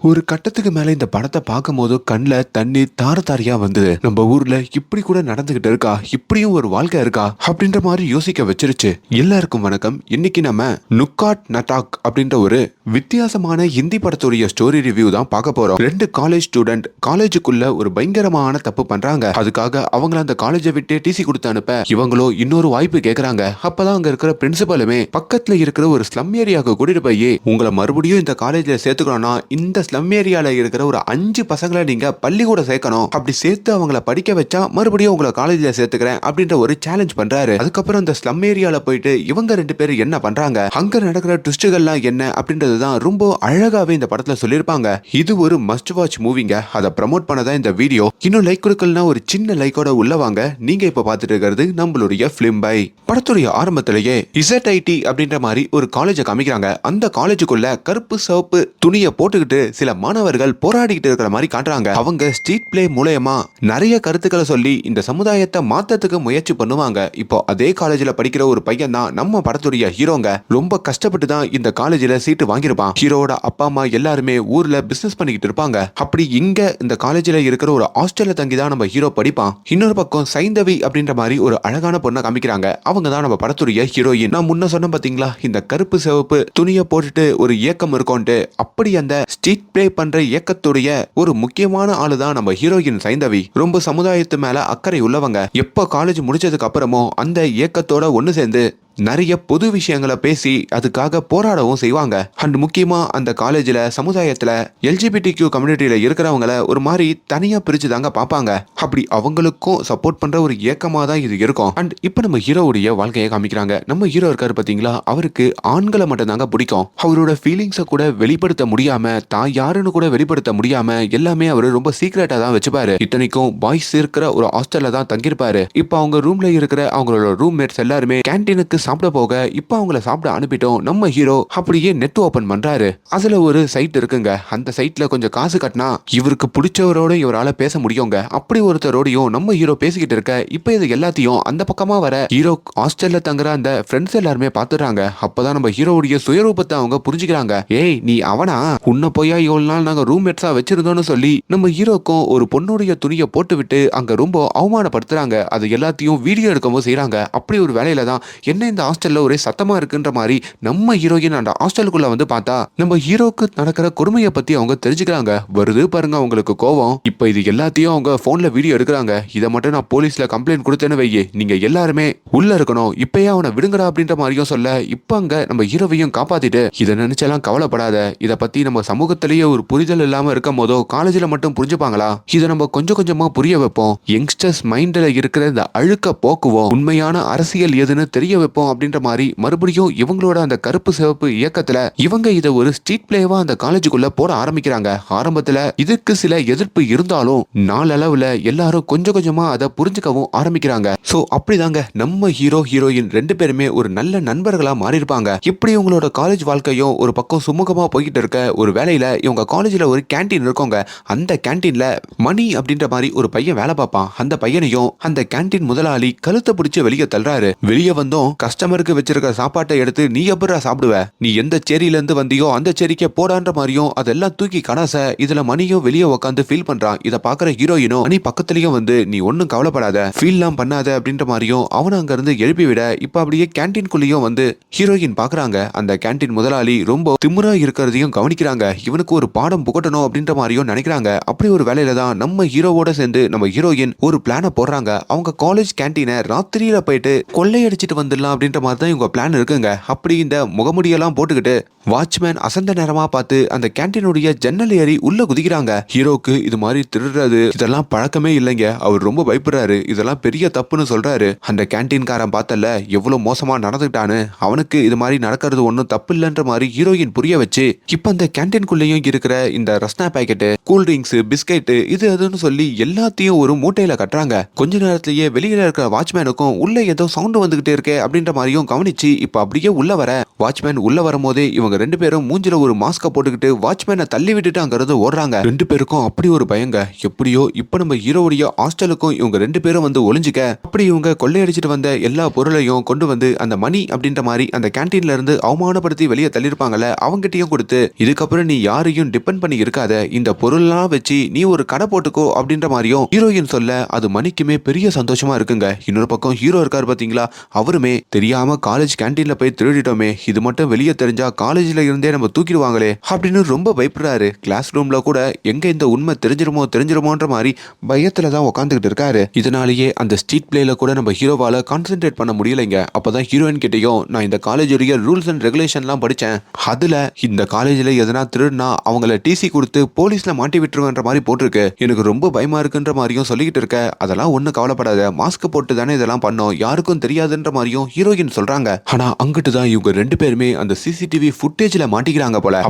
ஒரு கட்டத்துக்கு மேல இந்த படத்தை பார்க்கும்போது கண்ணுல தண்ணி தார தாரியா வந்தது. நம்ம ஊர்ல இப்படி கூட நடந்துகிட்டு இருக்கா, இப்படியும் ஒரு வாழ்க்கை இருக்கா அப்படின்ற மாதிரி யோசிக்க வச்சிருச்சு. எல்லாருக்கும் வணக்கம். இன்னைக்கு நம்ம நுக்காட் நட்டாக் அப்படின்ற ஒரு வித்தியாசமான ஹிந்தி படத்துடைய ஸ்டோரி ரிவ்யூ தான் பார்க்க போறோம். ரெண்டு காலேஜ் ஸ்டூடெண்ட் காலேஜுக்குள்ள ஒரு பயங்கரமான தப்பு பண்றாங்க. அதுக்காக அவங்கள அந்த காலேஜை விட்டு டிசி கொடுத்து அனுப்ப இவங்களோ இன்னொரு வாய்ப்பு கேக்குறாங்க. அப்பதான் அங்க இருக்கிற பிரின்சிபலுமே பக்கத்துல இருக்கிற ஒரு ஸ்லம் ஏரியாவுக்கு கூட்டிட்டு போய் உங்களை மறுபடியும் இந்த காலேஜ்ல சேர்த்துக்கணும்னா இந்த ஸ்லம் ஏரியால இருக்கிற ஒரு 5 பசங்களை நீங்க பள்ளிக்கூட சேர்க்கணும். அப்படி சேர்த்து அவங்கள படிக்க வச்சா மறுபடியும் உங்களை காலேஜ்ல சேர்த்துக்கிறேன் அப்படின்ற ஒரு சேலஞ்ச் பண்றாரு. அதுக்கப்புறம் அந்த ஸ்லம் ஏரியால போயிட்டு இவங்க 2 பேரும் என்ன பண்றாங்க, அங்க நடக்கிற ட்விஸ்டுகள்லாம் என்ன அப்படின்றதுதான் ரொம்ப அழகாவே இந்த படத்துல சொல்லியிருப்பாங்க. இது ஒரு மஸ்ட் வாட்ச் மூவிங்க. அதை ப்ரமோட் பண்ணதான் இந்த வீடியோ. இன்னும் லைக் கொடுக்கலனா ஒரு சின்ன லைக்கோட உள்ள வாங்க. நீங்க இப்ப பார்த்துட்டு இருக்கிறது நம்மளுடைய பிலிம் பை. படத்துடைய ஆரம்பத்திலேயே இசட்ஐடி அப்படின்ற மாதிரி ஒரு காலேஜை காமிக்கிறாங்க. அந்த காலேஜுக்குள்ள கருப்பு சிவப்பு துணியை போட்டுக்கிட்டு சில மாணவர்கள் போராடிக்கிட்டு இருக்கிற மாதிரி காட்டுறாங்க. அவங்க ஸ்ட்ரீட் பிளே மூலமா நிறைய கருத்துக்களை சொல்லி இந்த சமுதாயத்தை மாத்தத்துக்கு முயற்சி பண்ணுவாங்க. இப்போ அதே காலேஜ்ல படிக்கிற ஒரு பையன் தான் நம்ம படத்துடைய ஹீரோங்க. ரொம்ப கஷ்டப்பட்டு தான் இந்த காலேஜ்ல சீட்டு வாங்கியிருப்பான். ஹீரோட அப்பா அம்மா எல்லாருமே ஊர்ல பிசினஸ் பண்ணிக்கிட்டு இருப்பாங்க. அப்படி இங்க இந்த காலேஜ்ல இருக்கிற ஒரு ஹாஸ்டல்ல தங்கி தான் நம்ம ஹீரோ படிப்பான். இன்னொரு பக்கம் சைந்தவி அப்படின்ற மாதிரி ஒரு அழகான பொண்ணை காமிக்கிறாங்க. அவங்க தான் நம்ம படத்துடைய ஹீரோயின். நான் முன்ன சொன்ன பாத்தீங்களா, இந்த கருப்பு சிவப்பு துணியை போட்டுட்டு ஒரு இயக்கம் இருக்கும்ட்டு. அப்படி அந்த ஸ்ட்ரீட் பிளே பண்ற இயக்கத்துடைய ஒரு முக்கியமான ஆளு தான் நம்ம ஹீரோயின் சைந்தவி. ரொம்ப சமுதாயத்து மேல அக்கறை உள்ளவங்க. எப்ப காலேஜ் முடிச்சதுக்கு அப்புறமும் அந்த இயக்கத்தோட ஒண்ணு சேர்ந்து நிறைய பொது விஷயங்களை பேசி அதுக்காக போராடவும் செய்வாங்க. அண்ட் முக்கியமா அந்த காலேஜ்ல சமுதாயத்துல எல்ஜிபிடிக்யூ கம்யூனிட்டியில இருக்கிறவங்கள ஒரு மாதிரி தனியா பிரிச்சு தாங்க பார்ப்பாங்க. அப்படி அவங்களுக்கும் சப்போர்ட் பண்ற ஒரு இயக்கமா தான் இது இருக்கும். அண்ட் இப்ப நம்ம ஹீரோவுடைய வாழ்க்கையை காமிக்கிறாங்க. நம்ம ஹீரோ இருக்காரு பாத்தீங்களா, அவருக்கு ஆண்களை மட்டும் தாங்க பிடிக்கும். அவரோட ஃபீலிங்ஸை கூட வெளிப்படுத்த முடியாம, தான் யாருன்னு கூட வெளிப்படுத்த முடியாம எல்லாமே அவரு ரொம்ப சீக்ரெட்டா தான் வச்சுப்பாரு. இத்தனைக்கும் பாய்ஸ் இருக்கிற ஒரு ஹாஸ்டல்ல தான் தங்கியிருப்பாரு. இப்ப அவங்க ரூம்ல இருக்கிற அவங்களோட ரூம்மேட்ஸ் எல்லாருமே கேன்டீனுக்கு சாப்பிட போக இப்ப அவங்கள சாப்பிட அனுப்பிட்டோம். நம்ம ஹீரோ அப்படியே நெட் ஓபன் பண்றாரு. அதுல ஒரு சைட் இருக்குங்க. அந்த சைட்ல கொஞ்சம் காசு கட்டினா இவருக்கு பிடிச்சவரோட இவரால பேச முடியுங்க. அப்படி ஒருத்தரோடையும் நம்ம ஹீரோ பேசிக்கிட்டு இருக்க இப்ப இது எல்லாத்தையும் அந்த பக்கமா வர ஹீரோ ஹாஸ்டல்ல தங்குற அந்த ஃப்ரெண்ட்ஸ் எல்லாருமே பாத்துறாங்க. அப்பதான் நம்ம ஹீரோவுடைய சுயரூபத்தை அவங்க புரிஞ்சுக்கிறாங்க. ஏய் நீ அவனா, உன்ன போயா இவ்வளவு நாள் நாங்க ரூம்மேட்ஸா வச்சிருந்தோம்னு சொல்லி நம்ம ஹீரோக்கும் ஒரு பொண்ணுடைய துணியை போட்டு விட்டு அங்க ரொம்ப அவமானப்படுத்துறாங்க. அது எல்லாத்தையும் வீடியோ எடுக்கவும் செய்யறாங்க. அப்படி ஒரு வேலையில தான் என்ன இந்த ஹாஸ்டல்ல ஒரே சத்தமா இருக்குன்ற மாதிரி நம்ம ஹீரோயின் அந்த ஹாஸ்டலுக்குள்ள வந்து பார்த்தா நம்ம ஹீரோக்கு நடக்கிற கொடுமையை பத்தி அவங்க தெரிஞ்சுக்கிறாங்க. வருது பாருங்க அவங்களுக்கு கோவம். இப்ப இது எல்லாத்தையும் அவங்க போன்ல வீடியோ எடுக்கிறாங்க. இதை மட்டும் நான் போலீஸ்ல கம்ப்ளைண்ட் கொடுத்தேன்னு வையே, நீங்க எல்லாருமே உள்ள இருக்கணும், இப்பயே அவனை விடுங்கடா அப்படின்ற மாதிரியும் சொல்ல இப்ப அங்க நம்ம ஹீரோவையும் காப்பாத்திட்டு இதை நினைச்செல்லாம் கவலைப்படாத, இதை பத்தி நம்ம சமூகத்திலேயே ஒரு புரிதல் இல்லாம இருக்கும் போதோ காலேஜ்ல மட்டும் புரிஞ்சுப்பாங்களா, இதை நம்ம கொஞ்சம் கொஞ்சமா புரிய வைப்போம், யங்ஸ்டர்ஸ் மைண்ட்ல இருக்கிற இந்த அழுக்க போக்குவோம், உண்மையான அரசியல் எதுன்னு தெரிய வைப்போம் அப்படின்ற மாதிரி மறுபடியும் இவங்களோட அந்த கருப்பு சிவப்பு இயக்கத்துல இவங்க இத ஒரு ஸ்ட்ரீட் பிளேவா அந்த காலேஜுக்குள்ள போட ஆரம்பிக்கிறாங்க. ஆரம்பத்துல இதுக்கு சில எதிர்ப்பு இருந்தாலும் நாளளவுல எல்லாரும் கொஞ்சம் கொஞ்சமா அதை புரிஞ்சுக்கவும் ஆரம்பிக்கிறாங்க. சோ அப்படிதாங்க நம்ம ஹீரோ ஹீரோயின் 2 பேருமே ஒரு நல்ல நண்பர்களா மாறி இருப்பாங்க. இப்படி உங்களோட காலேஜ் வாழ்க்கையும் ஒரு பக்கம் சுமூகமா போய்கிட்டு இருக்க ஒரு வேலையில இவங்க காலேஜ்ல ஒரு கேண்டீன் இருக்கோங்க. அந்த கேண்டீன்ல மணி அப்படின்ற மாதிரி ஒரு பையன் வேலை பார்ப்பான். அந்த பையனையும் அந்த கேண்டீன் முதலாளி கழுத்தை பிடிச்சு வெளியே தள்ளுறாரு. வெளியே வந்தோம் கஸ்டமருக்கு வச்சிருக்க சாப்பாட்டை எடுத்து நீ எப்படா சாப்பிடுவ, நீ எந்த சேரியில இருந்து வந்தியோ அந்த சேரிக்கே போடான்ற மாதிரியும் அதெல்லாம் தூக்கி கணாச. இதுல மணியும் வெளியே உட்காந்து ஃபீல் பண்றான். இதை பாக்குற ஹீரோயினும் மணி பக்கத்துலயும் வந்து நீ ஒன்னும் கவலைப்படாத, ஃபீல்லாம் பண்ணாத அப்படின்ற மாதிரியும் அவனை அங்க இருந்து எழுப்பி விட இப்ப அப்படியே கேண்டீன்குள்ளேயும் வந்து ஹீரோயின் பாக்குறாங்க. அந்த கேண்டீன் முதலாளி ரொம்ப திமிரா இருக்கிறதையும் கவனிக்கிறாங்க. இவனுக்கு ஒரு பாடம் புகட்டணும் அப்படின்ற மாதிரியும் நினைக்கிறாங்க. அப்படி ஒரு வேலையில தான் நம்ம ஹீரோவோட சேர்ந்து நம்ம ஹீரோயின் ஒரு பிளான போடுறாங்க. அவங்க காலேஜ் கேண்டீனை ராத்திரியில போயிட்டு கொள்ளையடிச்சிட்டு வந்துடலாம் அப்படின்ற மாதிரி தான் இவங்க பிளான் இருக்குங்க. அப்படி இந்த முகமுடியெல்லாம் போட்டுக்கிட்டு வாட்ச்மேன் அசந்த நேரமா பார்த்து அந்த கேண்டீனுடைய ஜன்னல் ஏறி உள்ள குதிக்கிறாங்க. ஹீரோக்கு இது மாதிரி திருடுறது இதெல்லாம் பழக்கமே இல்லைங்க. அவர் ரொம்ப பயப்படுறாரு. இதெல்லாம் பெரிய தப்புன்னு சொல்றாரு. அந்த கேண்டீன்காரன் பார்த்தல எவ்வளவு மோசமா நடந்துட்டான்னு, அவனுக்கு இது மாதிரி நடக்கிறது ஒன்னும் தப்பு இல்லைன்ற மாதிரி ஹீரோயின் புரிய வச்சு இப்ப அந்த கேண்டீன்குள்ளேயும் இருக்கிற இந்த Rasna packet, cool drinks, biscuit இது அதுன்னு சொல்லி எல்லாத்தையும் ஒரு மூட்டையில கட்டுறாங்க. கொஞ்ச நேரத்திலேயே வெளியில இருக்கிற வாட்ச்மேனுக்கும் உள்ள ஏதோ சவுண்ட் வந்துகிட்டே இருக்கே அப்படின்ற மாதிரியும் கவனிச்சு இப்ப அப்படியே உள்ள வர வாட்ச்மேன் உள்ள வரும்போதே இவங்க ரெண்டு பேரும் மூஞ்சில ஒரு மாஸ்க போட்டுக்கிட்டு வாட்ச்மேனை தள்ளி விட்டுட்டு அங்கிருந்து ஓடுறாங்க. ரெண்டு பேருக்கும் அப்படி ஒரு பயங்க. எப்படியோ இப்ப நம்ம ஹீரோவுடைய ஹாஸ்டலுக்கும் இவங்க ரெண்டு பேரும் வந்து ஒளிஞ்சுக்க அப்படி இவங்க கொள்ளையடிச்சிட்டு வந்த எல்லா பொருளையும் கொண்டு வந்து அந்த மணி அப்படின்ற மாதிரி அந்த கேன்டீன்ல இருந்து அவமானப்படுத்தி வெளியே தள்ளிருப்பாங்கல்ல அவங்ககிட்டயும் கொடுத்து இதுக்கப்புறம் நீ யாரையும் டிபெண்ட் பண்ணி இருக்காத, இந்த பொருள்லாம் வச்சு நீ ஒரு கடை போட்டுக்கோ அப்படின்ற மாதிரியும் ஹீரோயின் சொல்ல அது மணிக்குமே பெரிய சந்தோஷமா இருக்குங்க. இன்னொரு பக்கம் ஹீரோ இருக்காரு பாத்தீங்களா, அவருமே தெரியாம காலேஜ் கேன்டீன்ல போய் திருடிட்டோமே, இது மட்டும் வெளியே தெரிஞ்சா காலேஜ்ல இருந்தே நம்ம தூக்கிடுவாங்களே அப்படின்னு ரொம்ப பயப்படுறாரு. கிளாஸ் ரூம்ல கூட எங்க இந்த உண்மை தெரிஞ்சிருமோன்ற மாதிரி பயத்துல தான் உட்காந்துக்கிட்டு இருக்காரு. இதனாலேயே அந்த ஸ்ட்ரீட் பிளேல கூட நம்ம ஹீரோவால கான்சென்ட்ரேட் பண்ண முடியலைங்க. அப்பதான் ஹீரோயின் கிட்டையும் நான் இந்த காலேஜுடைய ரூல்ஸ் அண்ட் ரெகுலேஷன்லாம் படிச்சேன், அதுல இந்த காலேஜ்ல எதனா திருடுனா அவங்கள டிசி கொடுத்து போலீஸ்ல மாட்டி விட்டுருவேன்ற மாதிரி போட்டிருக்கு, எனக்கு ரொம்ப பயமா இருக்குன்ற மாதிரியும் சொல்லிக்கிட்டு இருக்க. அதெல்லாம் ஒன்னும் கவலைப்படாத, மாஸ்க் போட்டு தானே இதெல்லாம் பண்ணோம், யாருக்கும் தெரியாதுன்ற மாதிரியும் ஹீரோயின் சொல்றாங்க. ஆனா அங்கிட்டு தான் இவங்க ரெண்டு பேருமே அந்த சிசிடிவி ஃபுட்டேஜ்ல மாட்டிக்கிறாங்க போல.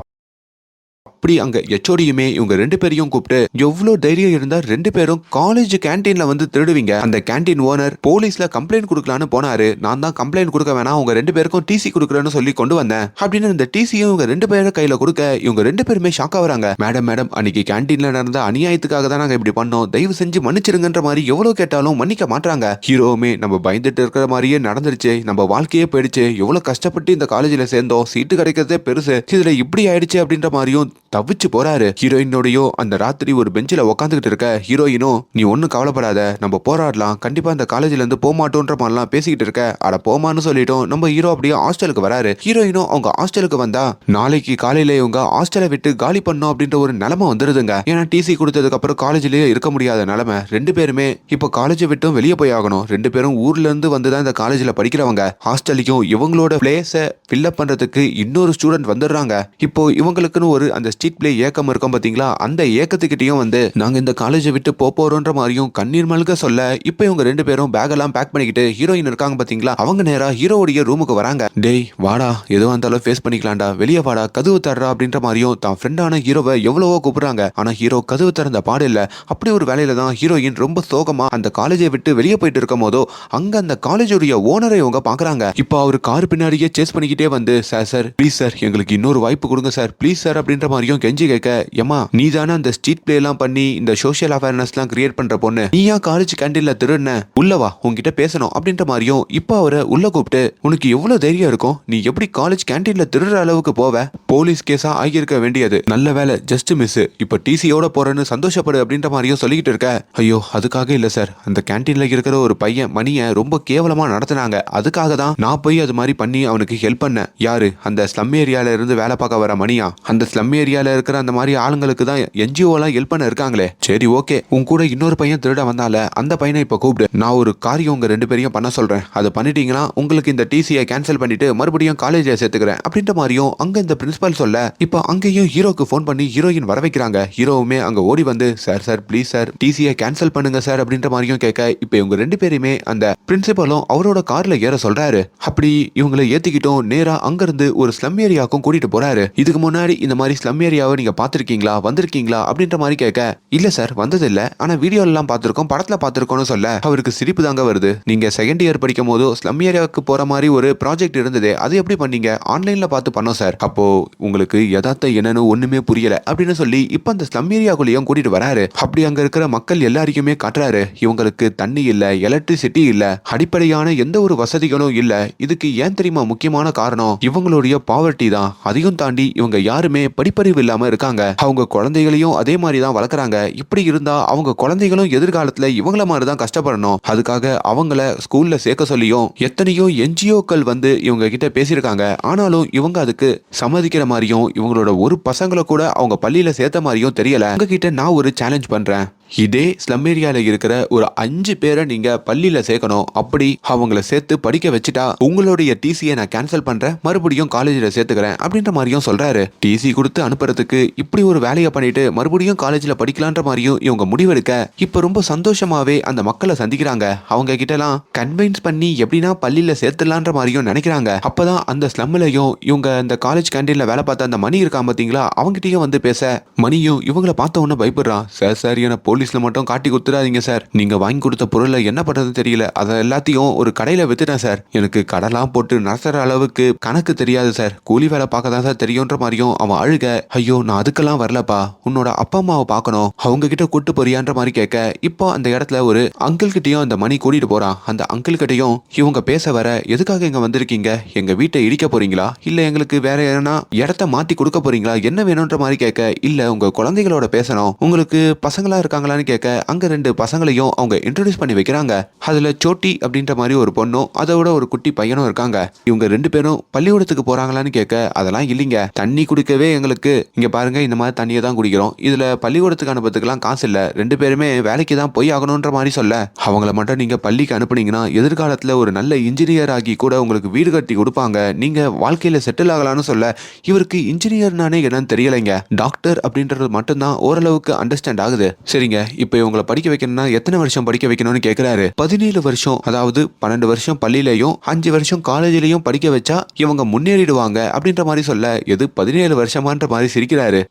அப்படி அங்க எச்ஓடியுமே இவங்க ரெண்டு பேரையும் கூப்பிட்டு எவ்வளவு தைரியம் இருந்தா ரெண்டு பேரும் காலேஜ் கேன்டீன்ல வந்து திருடுவீங்க, அந்த கேன்டீன் ஓனர் போலீஸ்ல கம்ப்ளைண்ட் கொடுக்கலான்னு போனாரு, நான் தான் கம்ப்ளைண்ட் கொடுக்க வேணாம் உங்க ரெண்டு பேருக்கும் டிசி கொடுக்குறேன்னு சொல்லி கொண்டு வந்தேன் அப்படின்னு இந்த டிசியும் இவங்க ரெண்டு பேரும் கையில கொடுக்க இவங்க ரெண்டு பேருமே ஷாக் ஆகுறாங்க. மேடம் அன்னைக்கு கேன்டீன்ல நடந்த அநியாயத்துக்காக தான் நாங்க இப்படி பண்ணோம், தயவு செஞ்சு மன்னிச்சிருங்கன்ற மாதிரி எவ்வளவு கேட்டாலும் மன்னிக்க மாட்டாங்க. ஹீரோவுமே நம்ம பயந்துட்டு இருக்கிற மாதிரியே நடந்துருச்சு, நம்ம வாழ்க்கையே போயிடுச்சு, எவ்வளவு கஷ்டப்பட்டு இந்த காலேஜ்ல சேர்ந்தோம், சீட்டு கிடைக்கிறதே பெருசு, இதுல இப்படி ஆயிடுச்சு அப்படின்ற மாதிரியும் தவிச்சு போறாரு. ஹீரோயினோடையோ அந்த ராத்திரி ஒரு பெஞ்சில உட்காந்துக்கிட்டு இருக்க ஹீரோயினும் நீ ஒன்னும் கவலைப்படாத, நம்ம போராடலாம், கண்டிப்பா இந்த காலேஜ்ல இருந்து போமாட்டோன்ற மாதிரிலாம் பேசிக்கிட்டு இருக்க. அட போமான்னு சொல்லிட்டோம் நம்ம ஹீரோ அப்படியே ஹாஸ்டலுக்கு வராரு. ஹீரோயினும் அவங்க ஹாஸ்டலுக்கு வந்தா நாளைக்கு காலையில இவங்க ஹாஸ்டலை விட்டு காலி பண்ணோம் அப்படின்ற ஒரு நிலைமை வந்துருதுங்க. ஏன்னா டிசி கொடுத்ததுக்கு அப்புறம் காலேஜ்லயே இருக்க முடியாத நிலைமை. ரெண்டு பேருமே இப்போ காலேஜ் விட்டும் வெளியே போய் ஆகணும். ரெண்டு பேரும் ஊர்ல இருந்து வந்துதான் இந்த காலேஜ்ல படிக்கிறவங்க. ஹாஸ்டலையும் இவங்களோட பிளேஸை ஃபில்லப் பண்றதுக்கு இன்னொரு ஸ்டூடெண்ட் வந்துடுறாங்க. இப்போ இவங்களுக்குன்னு ஒரு அந்த ஸ்ட்ரீட் பிளே ஏக்கம் இருக்கும் பாத்தீங்களா, அந்த ஏக்கத்துக்கிட்டையும் வந்து நாங்க இந்த காலேஜை விட்டு போறோன்ற மாதிரியும் கண்ணீர் மல்க சொல்ல இப்போ இவங்க ரெண்டு பேரும் பேக் எல்லாம் பேக் பண்ணிக்கிட்டு ஹீரோயின் இருக்காங்க பாத்தீங்களா, அவங்க நேரா ஹீரோவுடைய ரூமுக்கு வராங்க. டேய் வாடா, எதுவா இருந்தாலும் ஃபேஸ் பண்ணிக்கலாம்டா, வெளியே வாடா, கதவு தர்றா அப்படின்ற மாதிரியும் தான் ஃப்ரெண்டான ஹீரோவை எவ்வளவோ கூப்பிடுறாங்க. ஆனா ஹீரோ கதவு திறந்த பாடு இல்ல. அப்படி ஒரு வேலையில தான் ஹீரோயின் ரொம்ப சோகமா அந்த காலேஜை விட்டு வெளியே போயிட்டு இருக்கும் போதோ அங்க அந்த காலேஜுடைய ஓனரை இவங்க பாக்குறாங்க. இப்போ அவர் கார் பின்னாடியே சேஸ் பண்ணிக்கிட்டே வந்து சார் ப்ளீஸ் சார் எங்களுக்கு இன்னொரு வாய்ப்பு கொடுங்க சார் ப்ளீஸ் சார் அப்படின்ற மாதிரியும் கெஞ்சி கேட்க, ஏமா நீ தானே அந்த ஸ்ட்ரீட் பிளே எல்லாம் பண்ணி இந்த சோஷியல் அவேர்னஸ் எல்லாம் கிரியேட் பண்ற பொண்ணு, நீயா காலேஜ் கேண்டீன்ல திருடுன, உள்ளவா உங்ககிட்ட பேசணும் அப்படின்ற மாதிரியும் இப்போ அவரை உள்ள கூப்பிட்டு உனக்கு எவ்வளவு தைரியம் இருக்கும், நீ எப்படி காலேஜ் கேண்டீன்ல திருடுற அளவுக்கு போவ, போலீஸ் கேஸா ஆகியிருக்க வேண்டியது, நல்ல வேலை ஜஸ்ட் மிஸ், இப்ப டிசியோட போறேன்னு சந்தோஷப்படு அப்படின்ற மாதிரியும் சொல்லிக்கிட்டு இருக்க. ஐயோ அதுக்காக இல்ல சார், அந்த கேண்டீன்ல இருக்கிற ஒரு பையன் மணியை ரொம்ப கேவலமா நடத்தினாங்க, அதுக்காக தான் நான் போய் அது மாதிரி பண்ணி அவனுக்கு ஹெல்ப் பண்ணேன். யாரு, அந்த ஸ்லம் ஏரியால இருந்து வேலை பார்க்க வர மணியா, அந்த ஸ்லம் ஏரியால இருக்கிற அந்த மாதிரி ஆளுங்களுக்கு தான் என்ஜிஓ எல்லாம் ஹெல்ப் பண்ண இருக்காங்களே. சரி ஓகே, உன் கூட இன்னொரு பையன் திருட வந்தால அந்த பையனை இப்ப கூப்பிடு, நான் ஒரு காரியம் உங்க ரெண்டு பேரையும் பண்ண சொல்றேன், அதை பண்ணிட்டீங்கன்னா உங்களுக்கு இந்த டிசியை கேன்சல் பண்ணிட்டு மறுபடியும் காலேஜ்ல சேர்த்துக்கிறேன் அப்படின்ற மாதிரியும் அங்க இந்த பிரின்சிபல் சொல்ல, இப்போ அங்கேயும் ஹீரோக்கு போன் பண்ணி ஹீரோயின் வர வைக்கிறாங்க. ஹீரோவுமே அங்க ஓடி வந்து சார் ப்ளீஸ் சார் டிசியை கேன்சல் பண்ணுங்க சார் அப்படின்ற மாதிரியும் கேட்க, இப்போ இவங்க ரெண்டு பேருமே அந்த பிரின்சிபலும் அவரோட கார்ல ஏற சொல்றாரு. அப்படி இவங்களை ஏத்திக்கிட்டும் நேரா அங்க இருந்து ஒரு ஸ்லம் ஏரியாவுக்கும் கூட்டிட்டு போறாரு. இதுக்கு முன்னாடி இந்த மாதிரி ஸ்லம் ஏரியாவை நீங்க பாத்திருக்கீங்களா, வந்திருக்கீங்களா அப்படின்ற மாதிரி கேட்க, இல்ல சார் வந்தது இல்ல, ஆனா வீடியோ எல்லாம் பார்த்திருக்கோம், படத்துல பார்த்திருக்கோம்னு சொல்ல அவருக்கு சிரிப்பு தாங்க வருது. நீங்க செகண்ட் இயர் படிக்கும் போது ஸ்லம் ஏரியாவுக்கு போற மாதிரி ஒரு ப்ராஜெக்ட் இருந்தது, அது எப்படி பண்ணீங்க, ஆன்லைன்ல பார்த்து பண்ணோம் சார், அப்போ உங்களுக்கு யதார்த்த என்னன்னு ஒண்ணுமே புரியல அப்படின்னு சொல்லி இப்ப அந்த ஸ்லம் ஏரியாக்குள்ளேயும் கூட்டிட்டு வராரு. அப்படி அங்க இருக்கிற மக்கள் எல்லாருக்குமே காட்டுறாரு, இவங்களுக்கு தண்ணி இல்ல, எலக்ட்ரிசிட்டி இல்ல, அடிப்படையான எந்த ஒரு வசதிகளும் இல்ல. இதுக்கு ஏன் தெரியுமா முக்கியமான காரணம், இவங்களுடைய பாவர்ட்டி தான். அதையும் தாண்டி இவங்க யாருமே படிப்பறிவு இல்லாம இருக்காங்க, அவங்க குழந்தைகளையும் அதே மாதிரி தான் வளர்க்குறாங்க. இப்படி இருந்தா அவங்க குழந்தைகளும் எதிர்காலத்துல இவங்கள மாதிரி தான் கஷ்டப்படணும். அதுக்காக அவங்கள ஸ்கூல்ல சேர்க்க சொல்லியும் எத்தனையோ என்ஜிஓக்கள் வந்து இவங்க கிட்ட பேசியிருக்காங்க. ஆனாலும் இவங்க அதுக்கு சம்மதிக்கிற மாதிரியும் இவங்களோட ஒரு பசங்களை கூட அவங்க பள்ளியில சேர்த்த மாதிரியும் தெரியல. உங்ககிட்ட நான் ஒரு சேலஞ்ச் பண்றேன், இதே ஸ்லம் ஏரியால இருக்கிற ஒரு 5 பேரை நீங்க பள்ளியில சேர்க்கணும், அப்படி அவங்கள சேர்த்து படிக்க வச்சுட்டா உங்களுடைய டிசியை நான் கேன்சல் பண்றேன், மறுபடியும் காலேஜ்ல சேர்த்துக்கிறேன் அப்படின்ற மாதிரியும் சொல்றாரு. டிசி கொடுத்து அனுப்புறதுக்கு இப்படி ஒரு வேலையை பண்ணிட்டு மறுபடியும் காலேஜ்ல படிக்கலான்ற மாதிரியும் இவங்க முடிவெடுக்க இப்ப ரொம்ப சந்தோஷமாவே அந்த மக்களை சந்திக்கிறாங்க. அவங்க கிட்ட எல்லாம் கன்வின்ஸ் பண்ணி எப்படின்னா பள்ளியில சேர்த்துலான்ற மாதிரியும் நினைக்கிறாங்க. அப்பதான் அந்த ஸ்லம்லையும் இவங்க இந்த காலேஜ் கேண்டீன்ல வேலை பார்த்த அந்த மணி இருக்கான் பாத்தீங்களா, அவங்ககிட்டயும் வந்து பேச, மணியும் இவங்களை பார்த்த உடனே பயப்படுறான். சார் என போலீஸ் ஆபீஸ்ல மட்டும் காட்டி கொடுத்துடாதீங்க சார். நீங்க வாங்கி கொடுத்த பொருளை என்ன பண்றது தெரியல, அதை எல்லாத்தையும் ஒரு கடையில வித்துட்டேன் சார். எனக்கு கடலாம் போட்டு நடத்துற அளவுக்கு கணக்கு தெரியாது சார். கூலி வேலை பார்க்க தான் சார் தெரியுன்ற மாதிரியும் அவன் அழுக. ஐயோ நான் அதுக்கெல்லாம் வரலப்பா, உன்னோட அப்பா அம்மாவை பார்க்கணும், அவங்க கிட்ட கூட்டு போறியான்ற மாதிரி கேட்க, இப்போ அந்த இடத்துல ஒரு அங்கிள் கிட்டயும் அந்த மணி கூட்டிட்டு போறான். அந்த அங்கிள் கிட்டயும் இவங்க பேச வர, எதுக்காக இங்க வந்திருக்கீங்க, எங்க வீட்டை இடிக்க போறீங்களா, இல்ல எங்களுக்கு வேற எதனா இடத்த மாத்தி கொடுக்க போறீங்களா, என்ன வேணும்ன்ற மாதிரி கேட்க, இல்ல உங்க குழந்தைகளோட பேசணும், உங்களுக்கு பசங்களா இருக்காங்களான்னு கேட்க, அங்க 2 பசங்களையும் அவங்க இன்ட்ரோடியூஸ் பண்ணி வைக்கிறாங்க. அதுல சோட்டி அப்படின்ற மாதிரி ஒரு பொண்ணும் அதோட ஒரு குட்டி பையனும் இருக்காங்க. இவங்க 2 பேரும் பள்ளிக்கூடத்துக்கு போறாங்களான்னு கேட்க, அதெல்லாம் இல்லைங்க, தண்ணி குடிக்கவே எங்களுக்கு இங்க பாருங்க இந்த மாதிரி தண்ணியை தான் குடிக்கிறோம், இதுல பள்ளிக்கூடத்துக்கு அனுப்பத்துக்குலாம் காசு இல்ல, 2 பேருமே வேலைக்கு தான் போய் ஆகணும்ன்ற மாதிரி சொல்ல, அவங்கள மட்டும் நீங்க பள்ளிக்கு அனுப்புனீங்கன்னா எதிர்காலத்துல ஒரு நல்ல இன்ஜினியர் ஆகி கூட உங்களுக்கு வீடு கட்டி கொடுப்பாங்க, நீங்க வாழ்க்கையில செட்டில் ஆகலாம்னு சொல்ல, இவருக்கு இன்ஜினியர்னானே என்னன்னு தெரியலைங்க, டாக்டர் அப்படின்றது மட்டும்தான் ஓரளவுக்கு அண்டர்ஸ்டாண்ட் ஆகுது. சரிங்க, இப்போ இவங்களை படிக்க வைக்கணும்னா எத்தனை வருஷம் படிக்க வைக்கணும்னு கேட்கிறாரு. 17 வருஷம், அதாவது 12 வருஷம் பள்ளியிலையும் 5 வருஷம் காலேஜிலையும் படிக்க வச்சா இவங்க முன்னேறிடுவாங்க அப்படின்ற மாதிரி சொல்ல, எது 17 வருஷமான்ற மாதிரி சிரிக்கிறாரு.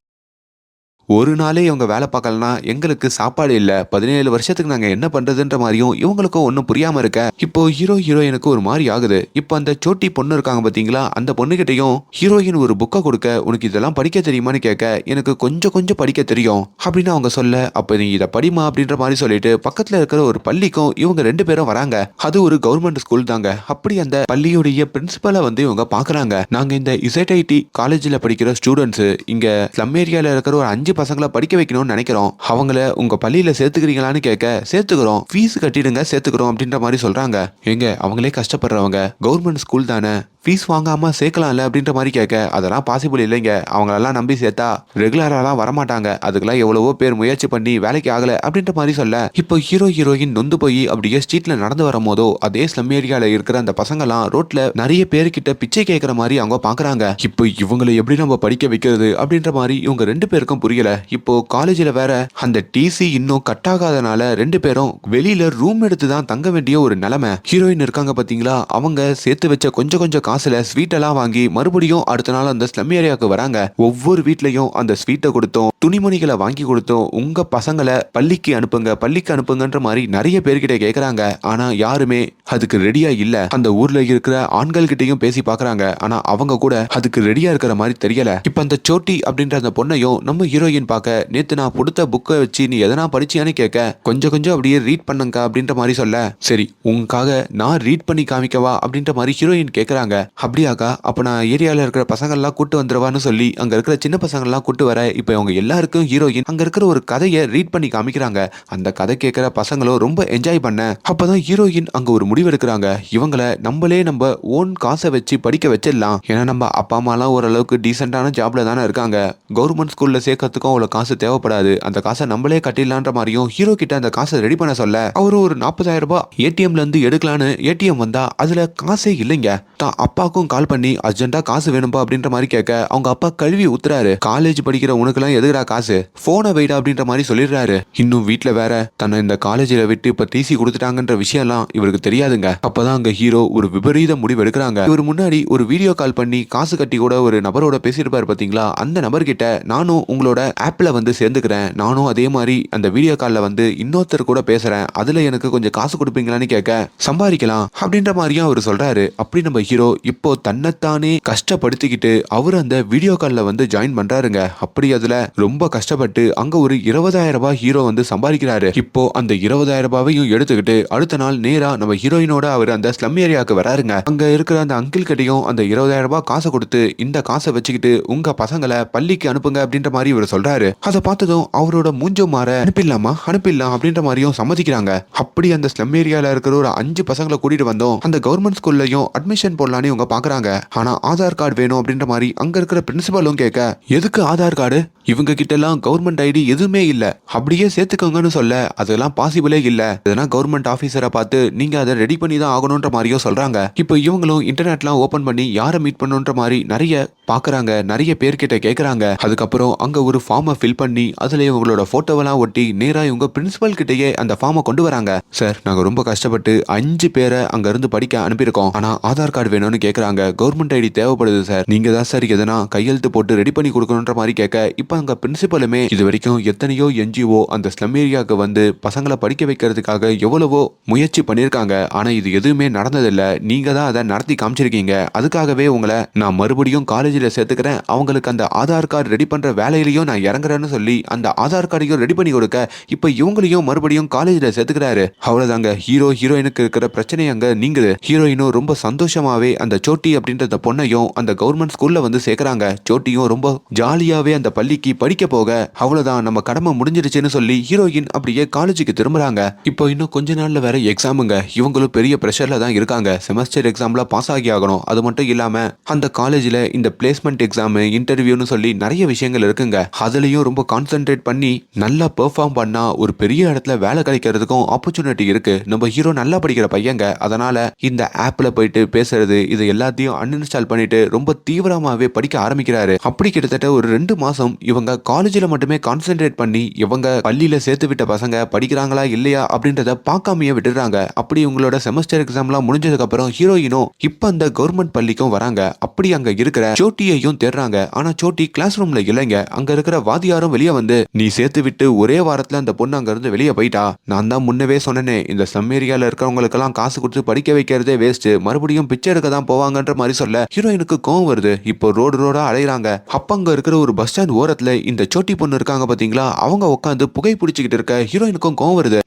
ஒரு நாளே இவங்க வேலை பார்க்கலனா எங்களுக்கு சாப்பாடு இல்ல, 17 வருஷத்துக்கு நாங்க என்ன பண்றதுன்ற மாதிரியும் இவங்களுக்கும் ஒன்றும் புரியாம இருக்க, இப்போ ஹீரோயினுக்கு ஒரு மாதிரி ஆகுது. இப்போ அந்த சோட்டி பொண்ணு இருக்காங்க பாத்தீங்களா, அந்த பொண்ணுகிட்டையும் ஹீரோயின் ஒரு புக்கை கொடுக்க, உனக்கு இதெல்லாம் படிக்க தெரியுமான்னு கேட்க, எனக்கு கொஞ்சம் கொஞ்சம் படிக்க தெரியும் அப்படின்னு அவங்க சொல்ல, அப்ப நீ இதை படிமா அப்படின்ற மாதிரி சொல்லிட்டு பக்கத்துல இருக்கிற ஒரு பள்ளிக்கும் இவங்க 2 பேரும் வராங்க. அது ஒரு கவர்மெண்ட் ஸ்கூல் தாங்க. அப்படி அந்த பள்ளியுடைய பிரின்சிபலை வந்து இவங்க பாக்குறாங்க. நாங்க இந்த இசைஐடி காலேஜ்ல படிக்கிற ஸ்டூடெண்ட்ஸ் இங்க ஸ்லம் ஏரியால இருக்கிற ஒரு 5 பசங்களை படிக்க வைக்கணும்னு நினைக்கிறோம், அவங்கள உங்க பள்ளியில சேர்த்துக்கிறீங்களான்னு கேட்க, சேர்த்துக்கிறோம், ஃபீஸ் கட்டிடுங்க சேர்த்துக்கிறோம் அப்படின்ற மாதிரி சொல்றாங்க. எங்க அவங்களே கஷ்டப்படுறவங்க, கவர்மெண்ட் ஸ்கூல் தானே, ஃபீஸ் வாங்காம சேர்க்கலாம்ல அப்படின்ற மாதிரி கேட்க, அதெல்லாம் பாசிபிள் இல்லைங்க, அவங்களெல்லாம் நம்பி சேர்த்தா ரெகுலராலாம் வரமாட்டாங்க, அதுக்கெல்லாம் எவ்வளவோ பேர் முயற்சி பண்ணி வேலைக்கு ஆகல அப்படின்ற மாதிரி சொல்ல, இப்போ ஹீரோயின் நொந்து போய் அப்படியே ஸ்ட்ரீட்ல நடந்து வரும் போதோ அதே ஸ்லம் ஏரியால இருக்கிற அந்த பசங்கெல்லாம் ரோட்ல நிறைய பேர்கிட்ட பிச்சை கேட்கற மாதிரி அவங்க பாக்குறாங்க. இப்போ இவங்களை எப்படி நம்ம படிக்க வைக்கிறது அப்படின்ற மாதிரி இவங்க 2 பேருக்கும் புரியல. இப்போ காலேஜில் வேற அந்த டிசி இன்னும் கட் ஆகாதனால 2 பேரும் வெளியில ரூம் எடுத்து தான் தங்க வேண்டிய ஒரு நிலைமை. ஹீரோயின் இருக்காங்க பாத்தீங்களா, அவங்க சேர்த்து வச்ச கொஞ்சம் கொஞ்சம் காசுல ஸ்வீட் எல்லாம் வாங்கி மறுபடியும் அடுத்த நாள் அந்த ஸ்லம் ஏரியாவுக்கு வராங்க. ஒவ்வொரு வீட்லயும் அந்த ஸ்வீட்டை கொடுத்தோம், துணிமணிகளை வாங்கி கொடுத்தோம், உங்க பசங்களை பள்ளிக்கு அனுப்புங்கன்ற மாதிரி நிறைய பேர்கிட்ட கேட்கறாங்க. ஆனா யாருமே அதுக்கு ரெடியா இல்ல. அந்த ஊர்ல இருக்கிற ஆண்கள் கிட்டையும் பேசி பாக்குறாங்க, ஆனா அவங்க கூட அதுக்கு ரெடியா இருக்கிற மாதிரி தெரியல. இப்ப அந்த சோட்டி அப்படின்ற அந்த பொண்ணையும் நம்ம ஹீரோயின் பார்க்க, நேத்து நான் கொடுத்த புக்கை வச்சு நீ எதனா படிச்சியான்னு கேட்க, கொஞ்சம் கொஞ்சம் அப்படியே ரீட் பண்ணுங்க அப்படின்ற மாதிரி சொல்ல, சரி உங்களுக்காக நான் ரீட் பண்ணி காமிக்கவா அப்படின்ற மாதிரி ஹீரோயின் கேட்கறாங்க. அப்படியாக்கா, அப்ப நான் ஏரியால இருக்கிற பசங்கள்லாம் கூட்டு வந்துருவான்னு சொல்லி அங்க இருக்கிற சின்ன பசங்கள்லாம் கூட்டு வர, இப்ப இவங்க எல்லாருக்கும் ஹீரோயின் அங்க இருக்கிற ஒரு கதையை ரீட் பண்ணி காமிக்கிறாங்க. அந்த கதை கேட்கிற பசங்களும் ரொம்ப என்ஜாய் பண்ண, அப்பதான் ஹீரோயின் அங்க ஒரு முடிவு எடுக்கிறாங்க, இவங்களை நம்மளே நம்ம ஓன் காசை வச்சு படிக்க வச்சிடலாம், ஏன்னா நம்ம அப்பா அம்மாலாம் ஓரளவுக்கு டீசென்டான ஜாப்ல தானே இருக்காங்க, கவர்மெண்ட் ஸ்கூல்ல சேர்க்கறதுக்கும் அவ்வளவு காசு தேவைப்படாது, அந்த காசை நம்மளே கட்டிடலான்ற மாதிரியும் ஹீரோ கிட்ட அந்த காசை ரெடி பண்ண சொல்ல, அவரு ஒரு 40,000 ரூபாய் ஏடிஎம்ல இருந்து எடுக்கலான்னு ஏடிஎம் வந்தா அதுல காசே இல்லைங்க. தான் அப்பாக்கும் கால் பண்ணி அர்ஜென்ட்டா காசு வேணும்பா அப்படின்ற மாதிரி கேட்க, அவங்க அப்பா கழுவி ஊத்துறாரு, காலேஜ் படிக்கிற உனக்குலாம் எதுக்குடா காசு, போனை வைடா அப்படின்ற மாதிரி சொல்லிடுறாரு. இன்னும் வீட்டுல வேற தன்னை இந்த காலேஜில் விட்டு இப்ப டிசி கொடுத்துட்டாங்கன்ற விஷயம்லாம் இவருக்கு தெரியாதுங்க. அப்பதான் அங்க ஹீரோ ஒரு விபரீத முடிவு எடுக்கிறாங்க. இவர் முன்னாடி ஒரு வீடியோ கால் பண்ணி காசு கட்டி கூட ஒரு நபரோட பேசியிருப்பாரு பாத்தீங்களா, அந்த நபர்கிட்ட நானும் உங்களோட ஆப்ல வந்து சேர்ந்துக்கிறேன், நானும் அதே மாதிரி அந்த வீடியோ கால்ல வந்து இன்னொருத்தர் கூட பேசுறேன், அதுல எனக்கு கொஞ்சம் காசு கொடுப்பீங்களான்னு கேட்க, சம்பாதிக்கலாம் அப்படின்ற மாதிரியும் அவர் சொல்றாரு. அப்படி நம்ம ஹீரோ இப்போ தன்னைத்தானே கஷ்டப்படுத்திக்கிட்டு அவர் அந்த வீடியோ கால்ல வந்து ஜாயின் பண்றாருங்க. அப்படி அதுல ரொம்ப கஷ்டப்பட்டு அங்க ஒரு 20,000 ரூபாய் ஹீரோ வந்து சம்பாதிக்கிறாரு. இப்போ அந்த 20,000 ரூபாயையும் எடுத்துக்கிட்டு அடுத்த நாள் நேரா நம்ம ஹீரோயினோட அவர் அந்த ஸ்லம் ஏரியாவுக்கு வராருங்க. அங்க இருக்கிற அந்த அங்கிள் கிட்டையும் அந்த 20,000 ரூபாய் காசை கொடுத்து, இந்த காசை வச்சுக்கிட்டு உங்க பசங்களை பள்ளிக்கு அனுப்புங்க அப்படின்ற மாதிரி இவர் சொல்றாரு. அதை பார்த்ததும் அவரோட மூஞ்சோ மாற, அனுப்பிடலாம் அப்படின்ற மாதிரியும் சம்மதிக்கிறாங்க. அப்படி அந்த ஸ்லம் ஏரியால இருக்கிற ஒரு 5 பசங்களை கூட்டிட்டு வந்தோம், அந்த கவர்மெண்ட் ஸ்கூல்லையும் அட்மிஷன் போடலான்னு இவங்க பாக்குறாங்க. ஆனா ஆதார் கார்டு வேணும் அப்படின்ற மாதிரி அங்க இருக்கிற பிரின்சிபலும் கேட்க, எதுக்கு ஆதார் கார்டு, இவங்க கிட்ட எல்லாம் கவர்மெண்ட் ஐடி எதுவுமே இல்ல, அப்படியே சேர்த்துக்கோங்கன்னு சொல்ல, அதெல்லாம் பாசிபிளே இல்ல, இதெல்லாம் கவர்மெண்ட் ஆபீசரை பார்த்து நீங்க அதை ரெடி பண்ணி தான் ஆகணும்ன்ற மாதிரியோ சொல்றாங்க. இப்போ இவங்களும் இன்டர்நெட்லாம் ஓபன் பண்ணி யாரை மீட் பண்ணுன்ற மாதிரி நிறைய பாக்குறாங்க, நிறைய பேர்கிட்ட கேட்கறாங்க. அதுக்கப்புறம் அங்க ஒரு ஃபார்மை ஃபில் பண்ணி அதுல இவங்களோட போட்டோவெல்லாம் ஒட்டி நேரா இவங்க பிரின்சிபல் கிட்டயே அந்த ஃபார்மை கொண்டு வராங்க. சார், நாங்க ரொம்ப கஷ்டப்பட்டு 5 பேரை அங்க இருந்து படிக்க அனுப்பியிருக்கோம். ஆனா ஆதார் கார்டு வேணும்னு கேக்குறாங்க. கவர்மெண்ட் ஐடி தேவைப்படுது சார். நீங்க தான் சார் எதனா கையெழுத்து போட்டு ரெடி பண்ணி கொடுக்கணுன்ற மாதிரி கேட்க, இப்ப அங்க பிரின்சிபலுமே இது வரைக்கும் எத்தனையோ என்ஜிஓ அந்த ஸ்லம் ஏரியாவுக்கு வந்து பசங்களை படிக்க வைக்கிறதுக்காக எவ்வளவோ முயற்சி பண்ணிருக்காங்க. ஆனா இது எதுவுமே நடந்ததில்ல. நீங்க தான் அதை நடத்தி காமிச்சிருக்கீங்க. அதுக்காகவே உங்களை நான் மறுபடியும் காலேஜில் சேர்த்துக்கிறேன். அவங்களுக்கு அந்த ஆதார் கார்டு ரெடி பண்ற வேலையிலையும் நான் இறங்குறேன்னு சொல்லி அந்த ஆதார் கார்டையும் ரெடி பண்ணி கொடுக்க இப்ப இவங்களையும் மறுபடியும் காலேஜில் சேர்த்துக்கிறாரு. அவ்வளவுதாங்க, ஹீரோயினுக்கு இருக்கிற பிரச்சனை அங்க நீங்குது. ஹீரோயினும் ரொம்ப சந்தோஷமாவே அந்த சோட்டி அப்படின்ற பொண்ணையும் அந்த கவர்மெண்ட் ஸ்கூல்ல வந்து சேர்க்கறாங்க. சோட்டியும் ரொம்ப ஜாலியாவே அந்த பள்ளிக்கு படிக்க போக அவ்வளவுதான் நம்ம கடமை முடிஞ்சிருச்சுன்னு சொல்லி ஹீரோயின் அப்படியே காலேஜுக்கு திரும்புறாங்க. இப்போ இன்னும் கொஞ்ச நாள்ல வேற எக்ஸாமுங்க. இவங்களும் பெரிய பிரஷர்ல தான் இருக்காங்க. செமஸ்டர் எக்ஸாம்ல பாஸ் ஆகி ஆகணும். அது மட்டும் இல்லாம அந்த காலேஜ்ல இந்த பிளேஸ்மெண்ட் எக்ஸாம், இன்டர்வியூன்னு சொல்லி நிறைய விஷயங்கள் இருக்குங்க. அதுலயும் ரொம்ப கான்சென்ட்ரேட் பண்ணி நல்லா பெர்ஃபார்ம் பண்ணா ஒரு பெரிய இடத்துல வேலை கிடைக்கிறதுக்கும் ஆப்பர்ச்சுனிட்டி இருக்கு. நம்ம ஹீரோ நல்லா படிக்கிற பையங்க. அதனால இந்த ஆப்ல போயிட்டு பேசுறது இது எல்லாத்தையும் அன்இன்ஸ்டால் பண்ணிட்டு ரொம்ப தீவிரமாவே படிக்க ஆரம்பிக்கிறாரு. அப்படி கிட்டத்தட்ட ஒரு 2 மாசம் இவங்க காலேஜ்ல மட்டுமே கான்சென்ட்ரேட் பண்ணி இவங்க பள்ளியில சேர்த்து விட்ட பசங்க படிக்கிறாங்களா இல்லையா அப்படின்றத பார்க்காமையே விட்டுறாங்க. அப்படி உங்களோட செமஸ்டர் எக்ஸாம்லாம் முடிஞ்சதுக்கு அப்புறம் ஹீரோயினும் இப்ப அந்த கவர்மெண்ட் பள்ளிக்கும் வராங்க. அப்படி அங்க இருக்கிற சோட்டியையும் தேடுறாங்க. ஆனா சோட்டி கிளாஸ் ரூம்ல இல்லைங்க. அங்க இருக்கிற வாதியாரும் வெளியே வந்து நீ சேர்த்து விட்டு ஒரே வாரத்துல அந்த பொண்ணு அங்க இருந்து வெளியே போயிட்டா. நான் தான் முன்னவே சொன்னேனே, இந்த ஸ்லம் ஏரியால இருக்கிறவங்களுக்கு எல்லாம் காசு கொடுத்து படிக்க வைக்கிறதே வேஸ்ட், மறுபடியும் பிச்சை எடுக்க தான் போவாங்கன்ற மாதிரி சொல்ல ஹீரோயினுக்கு கோவம் வருது. இப்போ ரோடா அலையறாங்க. அப்ப அங்க இருக்கிற ஒரு பஸ் ஸ்டாண்ட் ஓரத்துல இந்த சோட்டி பொண்ணு இருக்காங்க பாத்தீங்களா, அவங்க உட்காந்து புகை பிடிச்சிக்கிட்டு இருக்க ஹீரோயினுக்கும் கோவம் வருது.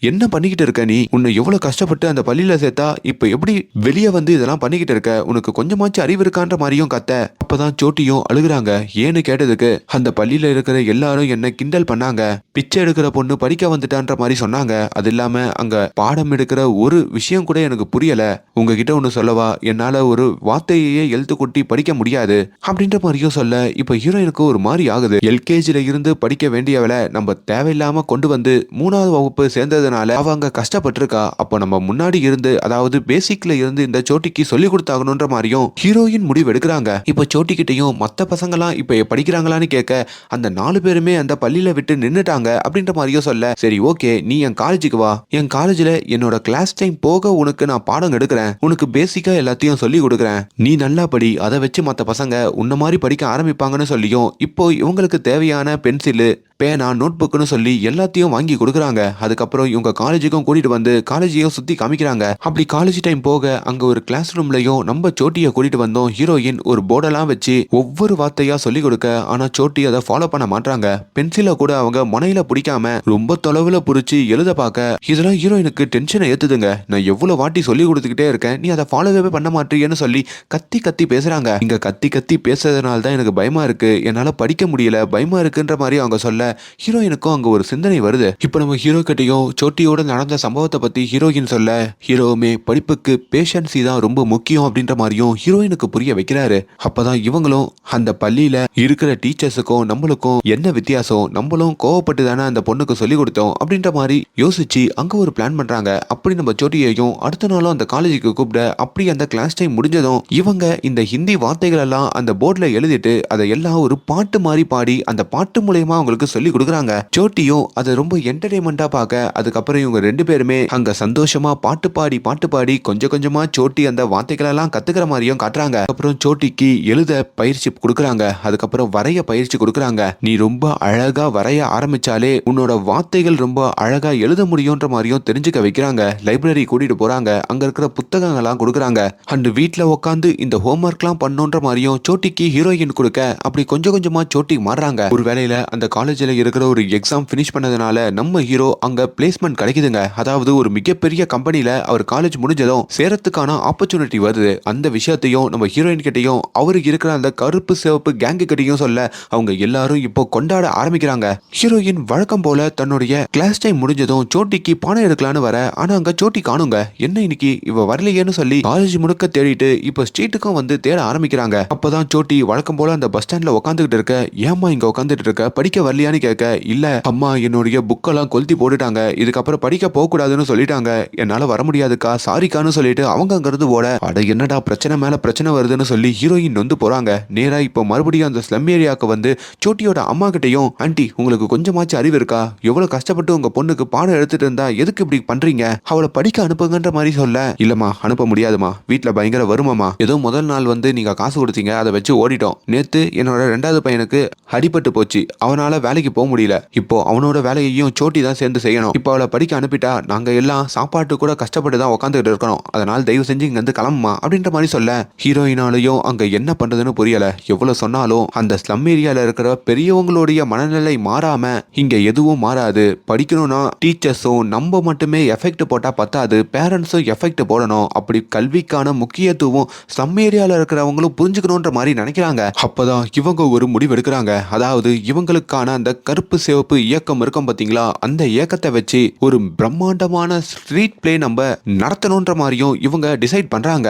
என்ன பண்ணிக்கிட்டு இருக்க நீ? உன்னை எவ்வளவு கஷ்டப்பட்டு அந்த பள்ளியில சேர்த்தா இப்ப எப்படி வெளியே வந்து இதெல்லாம் பண்ணிக்கிட்டு இருக்க? உனக்கு கொஞ்சமாச்சும் அறிவு இருக்கான்ற மாதிரியும் கத்த. அப்பதான் சோட்டியும் அழுகுறாங்க. ஏன்னு கேட்டதுக்கு அந்த பள்ளியில இருக்கிற எல்லாரும் என்ன கிண்டல் பண்ணாங்க. பிச்சை எடுக்கிற பொண்ணு படிக்க வந்துட்டான்ற மாதிரி சொன்னாங்க. அது இல்லாம அங்க பாடம் எடுக்கிற ஒரு விஷயம் கூட எனக்கு புரியல. உங்ககிட்ட ஒண்ணு சொல்லவா, என்னால ஒரு வார்த்தையே எழுத்து கூட்டி படிக்க முடியாது அப்படின்ற மாதிரியும் சொல்ல இப்ப ஹீரோயினுக்கு ஒரு மாதிரி ஆகுது. எல்கேஜில இருந்து படிக்க வேண்டியவளை நம்ம தேவையில்லாம கொண்டு வந்து 3ஆவது வகுப்பு சேர்ந்தது அவங்க கஷ்டப்பட்டிருக்கா. அப்போ நம்ம முன்னாடி இருந்து, அதாவது பேசிக்ல இருந்து இந்த சோட்டிக்கு சொல்லி கொடுத்தாகணும்ன்ற மாதிரியும் ஹீரோயின் முடிவு எடுக்கிறாங்க. இப்போ சோட்டி கிட்டையும் மத்த பசங்களாம் இப்ப படிக்கிறாங்களான்னு கேட்க அந்த 4 பேருமே அந்த பள்ளியில விட்டு நின்னுட்டாங்க அப்படின்ற மாதிரியும் சொல்ல, சரி ஓகே நீ என் காலேஜுக்கு வா, என் காலேஜ்ல என்னோட கிளாஸ் டைம் போக உனக்கு நான் பாடம் எடுக்கிறேன், உனக்கு பேசிக்கா எல்லாத்தையும் சொல்லி கொடுக்குறேன், நீ நல்லா படி, அதை வச்சு மத்த பசங்க உன்ன மாதிரி படிக்க ஆரம்பிப்பாங்கன்னு சொல்லியும் இப்போ இவங்களுக்கு தேவையான பென்சிலு, பேனா, நோட் புக்னு சொல்லி எல்லாத்தையும் வாங்கி கொடுக்குறாங்க. அதுக்கப்புறம் இவங்க காலேஜுக்கும் கூட்டிட்டு வந்து காலேஜையும் சுத்தி காமிக்கிறாங்க. அப்படி காலேஜ் டைம் போக அங்க ஒரு கிளாஸ் ரூம்லயும் நம்ம சோட்டியை கூட்டிட்டு வந்தோம். ஹீரோயின் ஒரு போர்டெல்லாம் வச்சு ஒவ்வொரு வார்த்தையா சொல்லி கொடுக்க, ஆனா சோட்டி அதை ஃபாலோ பண்ண மாட்டாங்க. பென்சில கூட அவங்க முனையில பிடிக்காம ரொம்ப தொலைவுல புடிச்சு எழுத பார்க்க, இதெல்லாம் ஹீரோயினுக்கு டென்ஷனை ஏத்துதுங்க. நான் எவ்வளவு வாட்டி சொல்லி கொடுத்துக்கிட்டே இருக்கேன், நீ அதை ஃபாலோவே பண்ண மாட்டேன்னு சொல்லி கத்தி கத்தி பேசுறாங்க. இங்க கத்தி கத்தி பேசுறதுனால தான் எனக்கு பயமா இருக்கு, என்னால படிக்க முடியல, பயமா இருக்குன்ற மாதிரி அவங்க சொல்ல ஹீரோயினுக்கும் அங்க ஒரு சிந்தனை வருது. இப்ப நம்ம ஹீரோ கிட்டையும் சோட்டியோட நடந்த சம்பவத்தை பத்தி ஹீரோயின் சொல்ல, ஹீரோவுமே படிப்புக்கு பேஷன்சி தான் ரொம்ப முக்கியம் அப்படின்ற மாதிரியும் ஹீரோயினுக்கு புரிய வைக்கிறாரு. அப்பதான் இவங்களும் அந்த பள்ளியில இருக்கிற டீச்சர்ஸுக்கும் நம்மளுக்கும் என்ன வித்தியாசம், நம்மளும் கோவப்பட்டு தானே அந்த பொண்ணுக்கு சொல்லி கொடுத்தோம் அப்படின்ற மாதிரி யோசிச்சு அங்க ஒரு பிளான் பண்றாங்க. அப்படி நம்ம சோட்டியையும் அடுத்த நாளும் அந்த காலேஜுக்கு கூப்பிட, அப்படி அந்த கிளாஸ் டைம் முடிஞ்சதும் இவங்க இந்த ஹிந்தி வார்த்தைகள் எல்லாம் அந்த போர்ட்ல எழுதிட்டு அதை எல்லாம் ஒரு பாட்டு மாதிரி பாடி அந்த பாட்டு மூலயமா அவங்களுக்கு சொல்லி கொடுக்குறாங்க. சோட்டியும் அதை ரொம்ப என்டர்டைன்மெண்டா பார்க்க, அதுக்கப்புறம் இவங்க 2 பேருமே அங்க சந்தோஷமா பாட்டு பாடி கொஞ்சம் கொஞ்சமா சோட்டி அந்த வார்த்தைகள் எல்லாம் கத்துக்கிற மாதிரியும் காட்டுறாங்க. அப்புறம் சோட்டிக்கு எழுத பயிற்சி கொடுக்குறாங்க. அதுக்கப்புறம் வரைய பயிற்சி கொடுக்குறாங்க. நீ ரொம்ப அழகா வரைய ஆரம்பிச்சாலே உன்னோட வார்த்தைகள் ரொம்ப அழகா எழுத முடியும்ன்ற மாதிரியும் தெரிஞ்சுக்க வைக்கிறாங்க. லைப்ரரி கூட்டிட்டு போறாங்க. அங்க இருக்கிற புத்தகங்கள்லாம் கொடுக்குறாங்க. அண்ட் வீட்டுல உட்காந்து இந்த ஹோம்ஒர்க்லாம் பண்ணுன்ற மாதிரியும் சோட்டிக்கு ஹீரோயின் கொடுக்க, அப்படி கொஞ்சம் கொஞ்சமா சோட்டி மாறுறாங்க. ஒரு வேளையில அந்த காலேஜ்ல இருக்கிற ஒரு எக்ஸாம் பினிஷ் பண்ணதுனால நம்ம ஹீரோ அங்க பிளேஸ்மெண்ட் கிடைக்குதுங்க. அதாவது ஒரு மிகப்பெரிய கம்பெனில அவர் காலேஜ் முடிஞ்சதும் சேரத்துக்கான ஆப்பர்ச்சுனிட்டி வருது. அந்த விஷயத்தையும் நம்ம ஹீரோயின் கிட்டையும் அவருக்கு இருக்கிற அந்த கருப்பு சிவப்பு கேங்கு கிட்டையும் சொல்ல அவங்க எல்லாரும் இப்போ கொண்டாட ஆரம்பிக்கிறாங்க. ஹீரோயின் வழக்கம் போல தன்னுடைய கிளாஸ் டைம் முடிஞ்சதும் சோட்டிக்கு பானை எடுக்கலான்னு வர, ஆனா அங்க சோட்டி காணுங்க. என்ன இன்னைக்கு இவ வரலையேன்னு சொல்லி காலேஜ் முழுக்க தேடிட்டு இப்போ ஸ்ட்ரீட்டுக்கும் வந்து தேட ஆரம்பிக்கிறாங்க. அப்பதான் சோட்டி வழக்கம் போல அந்த பஸ் ஸ்டாண்ட்ல உட்காந்துக்கிட்டு இருக்க, ஏமா இங்க உட்காந்துட்டு இருக்க, படிக்க வரலையான்னு படிக்கிறியான்னு கேட்க, இல்ல அம்மா என்னுடைய புக்கெல்லாம் கொளுத்தி போட்டுட்டாங்க, இதுக்கப்புறம் படிக்க போக கூடாதுன்னு சொல்லிட்டாங்க, என்னால வர முடியாதுக்கா, சாரிக்கான்னு சொல்லிட்டு அவங்க அங்கிருந்து ஓட, அட என்னடா பிரச்சனை மேல பிரச்சனை வருதுன்னு சொல்லி ஹீரோயின் வந்து போறாங்க. நேரா இப்போ மறுபடியும் அந்த ஸ்லம் ஏரியாவுக்கு வந்து சோட்டியோட அம்மா கிட்டையும், ஆண்டி உங்களுக்கு கொஞ்சமாச்சும் அறிவு இருக்கா, எவ்வளவு கஷ்டப்பட்டு உங்க பொண்ணுக்கு பாடம் எடுத்துட்டு இருந்தா எதுக்கு இப்படி பண்றீங்க, அவளை படிக்க அனுப்புங்கன்ற மாதிரி சொல்ல, இல்லம்மா அனுப்ப முடியாதுமா, வீட்டுல பயங்கர வருமாமா, ஏதோ முதல் நாள் வந்து நீங்க காசு கொடுத்தீங்க, அதை வச்சு ஓடிட்டோம், நேத்து என்னோட 2வது பையனுக்கு அடிபட்டு போச்சு, அவனால வேலைக்கு போக முடியல, இப்போ அவனோட வேலையையும் சோட்டி தான் சேர்ந்து செய்யணும், இப்போ அவளை படிக்க அனுப்பிட்டா நாங்க எல்லாம் சாப்பாட்டு கூட கஷ்டப்பட்டு தான் உட்காந்துட்டு இருக்கணும், அதனால தயவு செஞ்சு இங்க இருந்து கிளம்புமா அப்படின்ற மாதிரி சொல்ல, ஹீரோயினாலையும் அங்க என்ன பண்றதுன்னு புரியல. எவ்வளவு சொன்னாலும் அந்த ஸ்லம் ஏரியால இருக்கிற பெரியவங்களுடைய மனநிலை மாறாம இங்க எதுவும் மாறாது. படிக்கணும்னா டீச்சர்ஸும் நம்ம மட்டுமே எஃபெக்ட் போட்டா பத்தாது, பேரண்ட்ஸும் எஃபெக்ட் போடணும், அப்படி கல்விக்கான முக்கியத்துவம் ஸ்லம் ஏரியால இருக்கிறவங்களும் புரிஞ்சுக்கணும்ன்ற மாதிரி நினைக்கிறாங்க. அப்பதான் இவங்க ஒரு முடிவு எடுக்கிறாங்க. அதாவது இவங்களுக்கான அந்த கருப்பு சிவப்பு இயக்கம் இருக்கும் பாத்தீங்களா, அந்த இயக்கத்தை வச்சு ஒரு பிரம்மாண்டமான ஸ்ட்ரீட் பிளே நம்ம நடத்தணும்ன்ற மாதிரியும் இவங்க டிசைட் பண்றாங்க.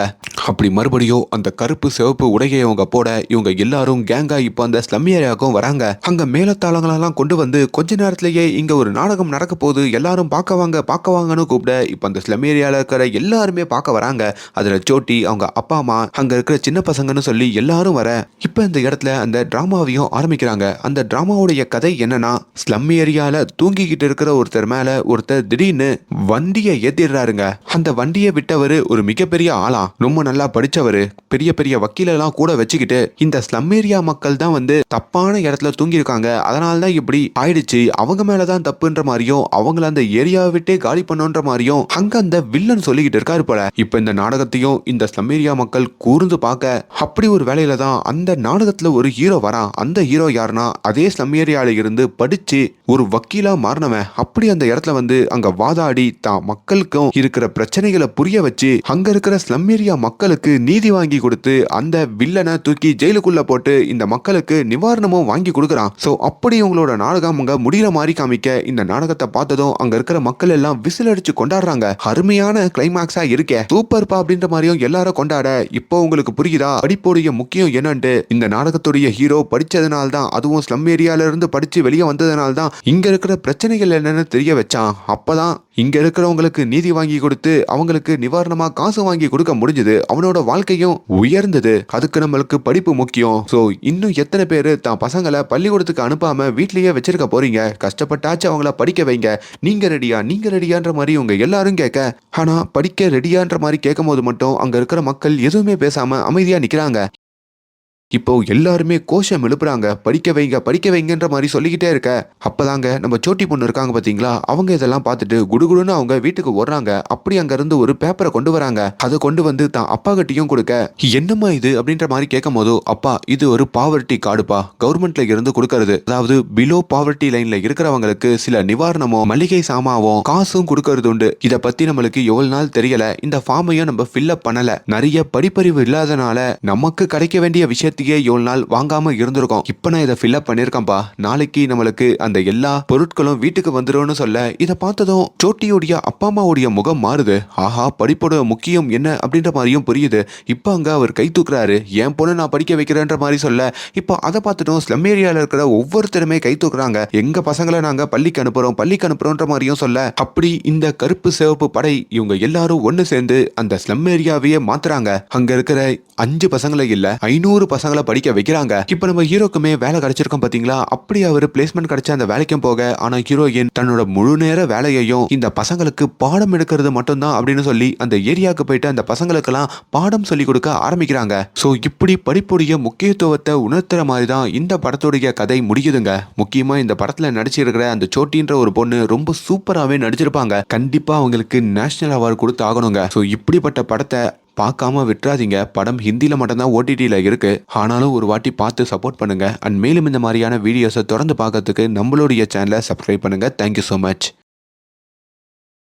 அப்படி மறுபடியும் அந்த கருப்பு சிவப்பு உடையை இவங்க போட இவங்க எல்லாரும் கேங்கா இப்போ அந்த ஸ்லம் ஏரியாவுக்கும் வராங்க. அங்க மேலத்தாளங்களெல்லாம் கொண்டு வந்து கொஞ்ச நேரத்திலேயே இங்க ஒரு நாடகம் நடக்க போகுது, எல்லாரும் பார்க்க வாங்கன்னு கூப்பிட இப்போ அந்த ஸ்லம் ஏரியால இருக்கிற எல்லாருமே பார்க்க வராங்க. அதுல சோட்டி அவங்க அப்பா அம்மா அங்க இருக்கிற சின்ன பசங்கன்னு சொல்லி எல்லாரும் வர இப்போ இந்த இடத்துல அந்த டிராமாவையும் ஆரம்பிக்கிறாங்க. அந்த டிராமாவுடைய கதை என்னன்னா, ஸ்லம் ஏரியால தூங்கிக்கிட்டு இருக்கிற ஒருத்தர் மேல ஒருத்தர் திடீர்னு வண்டியை ஏத்திடுறாருங்க. அந்த வண்டியை விட்டவரு ஒரு மிகப்பெரிய ஆளா, ரொம்ப நல்லா படிச்சவரு, பெரிய பெரிய வக்கீலெல்லாம் கூட வச்சுக்கிட்டு இந்த ஸ்லம் ஏரியா மக்கள் தான் வந்து தப்பான இடத்துல தூங்கி இருக்காங்க, அதனாலதான் இப்படி ஆயிடுச்சு, அவங்க மேலதான் தப்புன்ற மாதிரியும் அவங்கள அந்த ஏரியாவை விட்டே காலி பண்ணுன்ற மாதிரியும் அங்க அந்த வில்லன் சொல்லிக்கிட்டு இருக்காரு போல. இப்ப இந்த நாடகத்தையும் இந்த ஸ்லம் ஏரியா மக்கள் கூர்ந்து பார்க்க, அப்படி ஒரு வேலையில தான் அந்த நாடகத்துல ஒரு ஹீரோ வரான். அந்த ஹீரோ யாருன்னா அதே ஸ்லம் ஏரியால இருந்து படிச்சு ஒரு வக்கீலா மாறினவன். அப்படி அந்த இடத்துல வந்து அங்க வாதாடி தான் மக்களுக்கும் இருக்கிற பிரச்சனைகளை புரிய வச்சு அங்க இருக்கிற ஸ்லம் ஏரியா மக்களுக்கு நீதி வாங்கி கொடுத்து அந்த வில்லனை தூக்கி ஜெயிலுக்குள்ள போட்டு இந்த மக்களுக்கு நிவாரணமும் வாங்கி கொடுக்கறான். சோ அப்படி உங்களோட நாடகம் அங்க முடிகிற மாதிரி காமிக்க இந்த நாடகத்தை பார்த்ததும் அங்க இருக்கிற மக்கள் எல்லாம் விசில் அடிச்சு கொண்டாடுறாங்க. அருமையான கிளைமாக்ஸா இருக்கே, சூப்பர்ப்பா அப்படின்ற மாதிரியும் எல்லாரும் கொண்டாட, இப்போ உங்களுக்கு புரியுதா படிப்போடைய முக்கியம் என்னன்ட்டு. இந்த நாடகத்துடைய ஹீரோ படிச்சதுனால தான், அதுவும் ஸ்லம் ஏரியால இருந்து படிச்சு வெளியே வந்ததுனால தான் இங்க இருக்கிற பிரச்சனைகள் என்னன்னு தெரிய வச்சான். அப்பதான் இங்க இருக்கிறவங்களுக்கு நீதி வாங்கி கொடுத்து அவங்களுக்கு நிவாரணமா காசு வாங்கி கொடுக்க முடிஞ்சது, அவனோட வாழ்க்கையும் உயர்ந்தது. அதுக்கு நம்மளுக்கு படிப்பு முக்கியம். சோ இன்னும் எத்தனை பேரு தான் பசங்களை பள்ளிக்கூடத்துக்கு அனுப்பாம வீட்லயே வச்சிருக்க போறீங்க, கஷ்டப்பட்டாச்சு அவங்கள படிக்க வைங்க, நீங்க ரெடியான்ற மாதிரி உங்க எல்லாரும் கேட்க, ஆனா படிக்க ரெடியான்ற மாதிரி கேட்கும் போது மட்டும் அங்க இருக்கிற மக்கள் எதுவுமே பேசாம அமைதியா நிக்கிறாங்க. இப்போ எல்லாருமே கோஷம் எழுப்புறாங்க, படிக்க வைங்கன்ற மாதிரி சொல்லிக்கிட்டே இருக்க, அப்பதாங்க நம்ம சோட்டி பொண்ணு இருக்காங்க பாத்தீங்களா, அவங்க இதெல்லாம் பார்த்துட்டு குடுகுடுன்னு அவங்க வீட்டுக்கு ஓடுறாங்க. அப்படி அங்க இருந்து ஒரு பேப்பரை கொண்டு வராங்க. அதை கொண்டு வந்து தான் அப்பா கிட்டையும் கொடுக்க, என்னம்மா இது அப்படின்ற மாதிரி கேட்கும் போது, அப்பா இது ஒரு பாவர்ட்டி கார்டுப்பா, கவர்மெண்ட்ல இருந்து கொடுக்கறது, அதாவது பிலோ பாவர்ட்டி லைன்ல இருக்கிறவங்களுக்கு சில நிவாரணமோ மளிகை சாமாவோ காசும் கொடுக்கறது உண்டு. இத பத்தி நம்மளுக்கு எவ்வளவு நாள் தெரியல, இந்த ஃபார்மையும் நம்ம ஃபில்அப் பண்ணல, நிறைய படிப்பறிவு இல்லாதனால நமக்கு கிடைக்க வேண்டிய விஷயத்தை எவ்வளவு நாள் வாங்காம இருந்திருக்கோம், இப்ப நான் இதை ஃபில்அப் பண்ணிருக்கேன்பா, நாளைக்கு நம்மளுக்கு அந்த எல்லா பொருட்களும் வீட்டுக்கு வந்துரும்னு சொல்ல, இதை பார்த்ததும் சோட்டியோடைய அப்பா அம்மாவுடைய முகம் மாறுது. ஆஹா, படிப்போட முக்கியம் என்ன அப்படின்ற மாதிரியும் புரியுது. இப்ப அங்க அவர் கை தூக்குறாரு, என் பொண்ணு நான் படிக்க வைக்கிறேன்ற மாதிரி சொல்ல, இப்போ அதை பார்த்துட்டும் ஸ்லம் ஏரியால இருக்கிற ஒவ்வொருத்தருமே கை தூக்குறாங்க, எங்க பசங்களை நாங்க பள்ளிக்கு அனுப்புறோன்ற மாதிரியும் சொல்ல, அப்படி இந்த கருப்பு சிவப்பு படை இவங்க எல்லாரும் ஒண்ணு சேர்ந்து அந்த ஸ்லம் ஏரியாவையே மாத்துறாங்க. அங்க இருக்கிற 5 பசங்களை இல்ல 500 பசங்களை படிக்க வைக்கிறாங்க. இப்ப நம்ம ஹீரோக்குமே வேலை கிடைச்சிருக்கோம் பாத்தீங்களா, அப்படி அவர் பிளேஸ்மெண்ட் கிடைச்ச அந்த வேலைக்கும் போக, ஆனா ஹீரோயின் தன்னோட முழு நேர வேலையையும் இந்த பசங்களுக்கு பாடம் எடுக்கிறது மட்டும்தான் அப்படின்னு சொல்லி அந்த ஏரியாவுக்கு போயிட்டு அந்த பசங்களுக்கெல்லாம் பாடம் சொல்லி கொடுக்க ஆரம்பிக்கிறாங்க. சோ இப்படி படிப்புடைய முக்கியத்துவத்தை உணர்த்துற மாதிரி தான் இந்த படத்துடைய கதை முடியுதுங்க. முக்கியமா இந்த படத்துல நடிச்சிருக்கிற அந்த சோட்டின்ற ஒரு பொண்ணு ரொம்ப சூப்பராகவே நடிச்சிருப்பாங்க. கண்டிப்பா அவங்களுக்கு நேஷனல் அவார்டு கொடுத்து ஆகணுங்க. சோ இப்படிப்பட்ட படத்தை பார்க்காம விட்டுறாதீங்க. படம் ஹிந்தியில் மட்டும்தான் OTTல இருக்கு, ஆனாலும் ஒரு வாட்டி பார்த்து சப்போர்ட் பண்ணுங்க. அண்ட் மேலும் இந்த மாதிரியான வீடியோஸை தொடர்ந்து பார்க்கறதுக்கு நம்மளுடைய சேனலை சப்ஸ்கிரைப் பண்ணுங்க. Thank you so much.